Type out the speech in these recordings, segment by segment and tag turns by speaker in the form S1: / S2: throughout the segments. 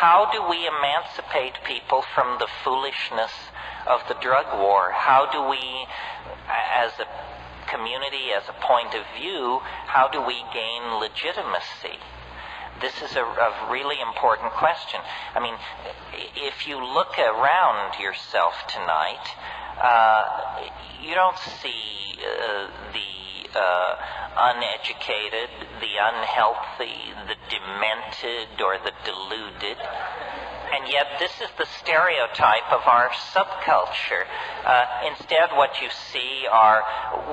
S1: how do we emancipate people from the foolishness of the drug war? How do we, as a community, as a point of view, how do we gain legitimacy? This is a really important question. I mean, if you look around yourself tonight, you don't see the uneducated, the unhealthy, the demented, or the deluded. And yet this is the stereotype of our subculture. Instead, what you see are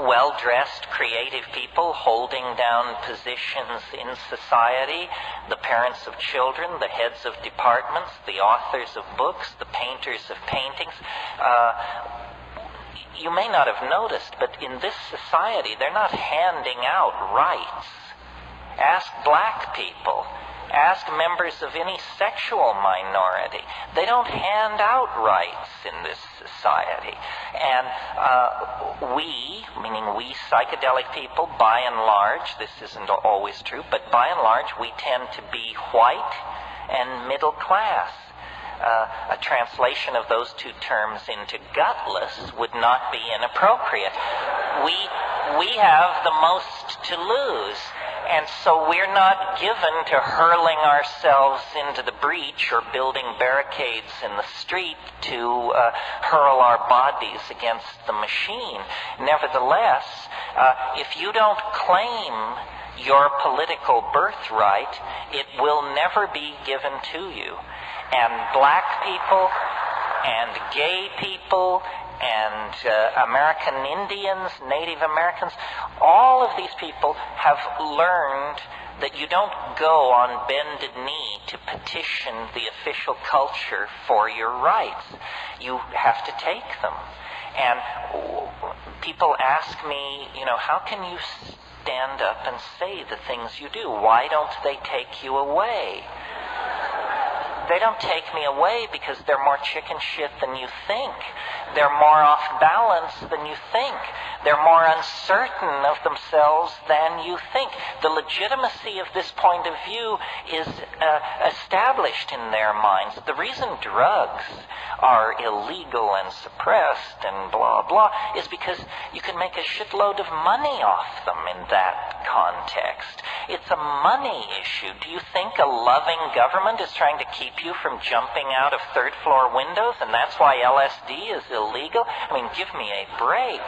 S1: well-dressed, creative people holding down positions in society, the parents of children, the heads of departments, the authors of books, the painters of paintings. You may not have noticed, but in this society, they're not handing out rights. Ask black people. Ask members of any sexual minority. They don't hand out rights in this society. And we, meaning we psychedelic people, by and large, this isn't always true, but by and large, we tend to be white and middle class. A translation of those two terms into gutless would not be inappropriate. We have the most to lose, and so we're not given to hurling ourselves into the breach or building barricades in the street to hurl our bodies against the machine. Nevertheless, if you don't claim your political birthright, it will never be given to you. And black people and gay people and American Indians, Native Americans, all of these people have learned that you don't go on bended knee to petition the official culture for your rights. You have to take them. And people ask me, how can you stand up and say the things you do? Why don't they take you away? They don't take me away because they're more chicken shit than you think. They're more off balance than you think. They're more uncertain of themselves than you think. The legitimacy of this point of view is established in their minds. The reason drugs are illegal and suppressed and blah, blah, is because you can make a shitload of money off them in that context. It's a money issue. Do you think a loving government is trying to keep you from jumping out of third-floor windows, and that's why LSD is illegal? I mean, give me a break,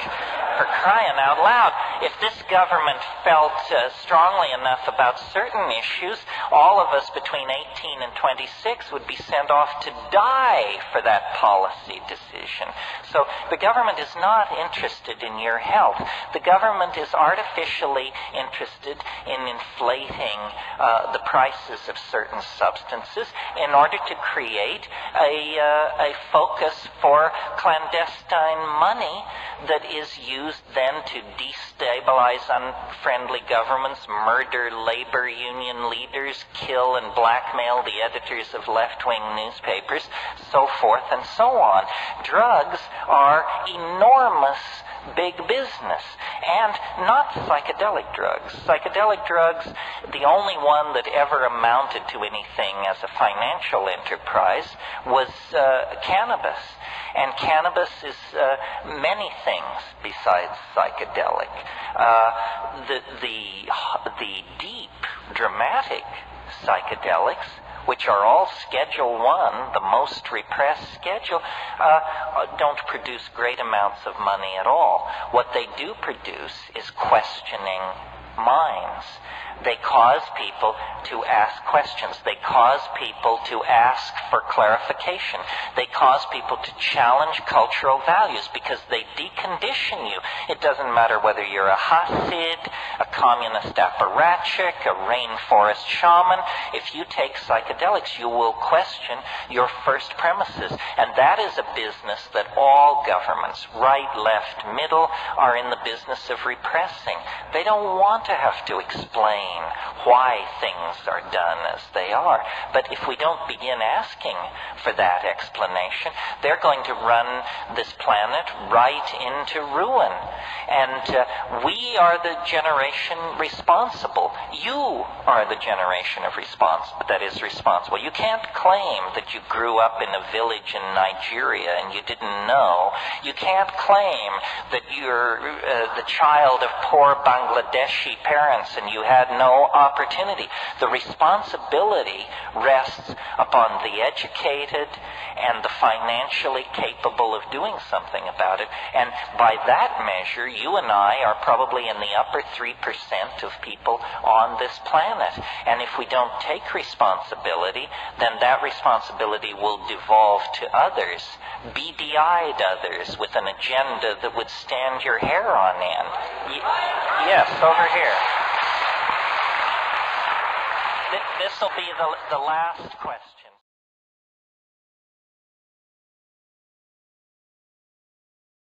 S1: for crying out loud. If this government felt strongly enough about certain issues, all of us between 18 and 26 would be sent off to die for that policy decision. So the government is not interested in your health. The government is artificially interested in inflating the prices of certain substances in order to create a focus for clandestine money that is used then to destabilize unfriendly governments, murder labor union leaders, kill and blackmail the editors of left-wing newspapers, so forth and so on. Drugs are enormous big business, and not psychedelic drugs. Psychedelic drugs, the only one that ever amounted to anything as a financial enterprise was cannabis. And cannabis is many things besides psychedelic. The deep, dramatic psychedelics, which are all Schedule 1, the most repressed schedule, don't produce great amounts of money at all. What they do produce is questioning minds. They cause people to ask questions. They cause people to ask for clarification. They cause people to challenge cultural values because they decondition you. It doesn't matter whether you're a Hasid, a communist apparatchik, a rainforest shaman. If you take psychedelics, you will question your first premises. And that is a business that all governments, right, left, middle, are in the business of repressing. They don't want to have to explain why things are done as they are. But if we don't begin asking for that explanation, they're going to run this planet right into ruin. And we are the generation generation responsible? You are the generation that is responsible. You can't claim that you grew up in a village in Nigeria and you didn't know. You can't claim that you're the child of poor Bangladeshi parents and you had no opportunity. The responsibility rests upon the educated and the financially capable of doing something about it. And by that measure, you and I are probably in the upper 3% of people on this planet. And if we don't take responsibility, then that responsibility will devolve to others, beady-eyed others with an agenda that would stand your hair on end. Yes, over here. This will be the last question.